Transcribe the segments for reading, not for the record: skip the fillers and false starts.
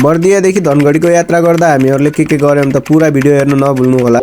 बर्दियादेखि धनगढीको यात्रा गर्दा हामीहरूले के गर्यौं त पुरा भिडियो हेर्न नभुल्नु होला।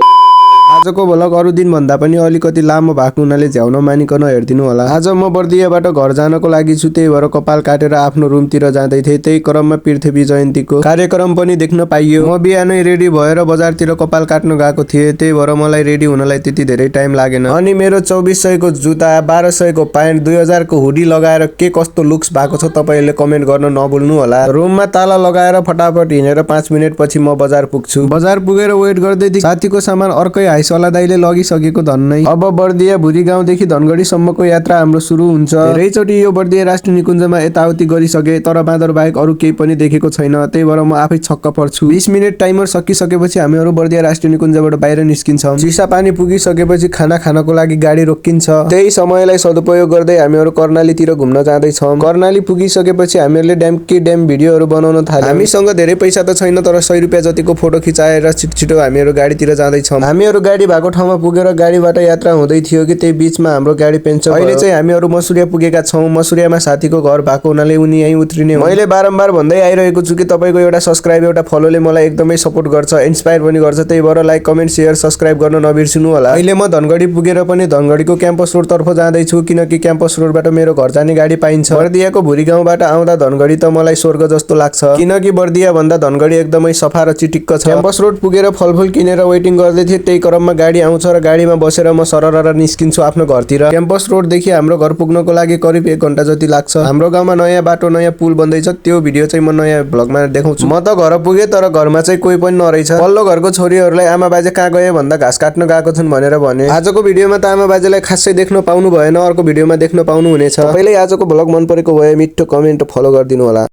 आजको भ्लग अरु दिन भन्दा पनि अलिकति लामो भएको हुनाले झ्याउन मानिकन हेर्दिनु होला। आज म बर्दियाबाट घर जानको लागि छु, त्यही भएर कपाल काटेर आफ्नो रुमतिर जाँदै थिएँ। त्यही क्रममा पृथ्वी जयन्तीको कार्यक्रम पनि देख्न पाइयो। म बिहानै रेडी भएर बजारतिर कपाल काट्न गएको थिएँ, त्यही भएर मलाई रेडी हुनलाई त्यति धेरै टाइम लागेन। अनि मेरो 2400 को जुत्ता, 1200 को प्यान्ट, 2000 को हुडी लगाएर के कस्तो लुक्स भएको छ तपाईहरुले कमेन्ट गर्न नभुल्नु होला। रुममा ताला लगाएर फटाफट हिँडेर 5 मिनेट पछि म बजार पुग्छु। बजार पुगेर वेट गर्दै थिएँ, साथीको सामान अर्कै हाइसवाला दाइले लगिसकेको धन्नै। अब बर्दिया भुरी गाउँदेखि धनगढीसम्मको यात्रा हाम्रो सुरु हुन्छ। धेरैचोटि यो बर्दिया राष्ट्रिय निकुञ्जमा यताउति गरिसके, तर बाँदर बाहेक अरु केही पनि देखेको छैन, त्यही भएर म आफै छक्क पर्छु। 20 मिनेट टाइमर सकिसकेपछि हामीहरू बर्दिया राष्ट्रिय निकुञ्जबाट बाहिर निस्किन्छौं। चिसा पानी पुगिसकेपछि खाना खानको लागि गाडी रोकिन्छ। त्यही समयलाई सदुपयोग गर्दै हामीहरू कर्णालीतिर घुम्न जाँदैछौं। कर्णाली पुगिसकेपछि हामीहरूले ड्याम भिडियोहरू बनाउन थाल्यौं। हामीसँग धेरै पैसा त छैन, तर 100 रुपैयाँ जतिको फोटो खिचाएर छिटो हामीहरू गाडीतिर जाँदैछौं। हामीहरू गाडी भएको ठाउँमा पुगेर गाडीबाट यात्रा हुँदै थियो कि त्यही बीचमा हाम्रो गाडी पेन्चर भयो। अहिले चाहिँ हामीहरू मसुरिया पुगेका छौं। मसुरियामा साथीको घर भएको हुनाले उनी यही उत्रिने हो। मैले बारम्बार भन्दै आइरहेको छु कि तपाईको एउटा सब्स्क्राइब, एउटा फलोले मलाई एकदमै सपोर्ट गर्छ, इन्स्पायर पनि गर्छ। त्यही भएर लाइक, कमेन्ट, शेयर, सब्स्क्राइब गर्न नबिर्सनु होला। अहिले म धनगढी पुगेर पनि धनगढीको क्याम्पस रोड तर्फ जाँदै छु, किनकि क्याम्पस रोडबाट मेरो घर जाने गाडी पाइन्छ। बर्दियाको भुरी गाउँबाट आउँदा धनगढी त मलाई स्वर्ग जस्तो लाग्छ, किनकि बर्दिया भन्दा धनगढी एकदमै सफा र चिटिक्क छ। क्याम्पस रोड पुगेर फलफुल किनेर वेटिङ गर्दै थिएँ। त्यही क्रममा गाडी आउँछ र गाडीमा बसेर म सरर निस्किन्छु आफ्नो घरतिर। क्याम्पस रोडदेखि हाम्रो घर पुग्नको लागि करिब 1 घण्टा जति लाग्छ। हाम्रो गाउँमा नयाँ बाटो, नयाँ पुल बन्दैछ, त्यो भिडियो चाहिँ म नयाँ भ्लगमा देखाउँछु। म त घर पुगे, तर घरमा चाहिँ कोही पनि नरहेछ। पल्लो घरको छोरीहरूलाई आमा बाजे कहाँ गए भन्दा घाँस काट्न गएको छन् भनेर भने। आजको भिडियोमा त आमा बाजेलाई खासै देख्न पाउनु भएन, अर्को भिडियोमा देख्न पाउनु हुनेछ। तपाईलाई आजको भ्लग मन परेको भए मिठो कमेन्ट, फलो गरिदिनु होला।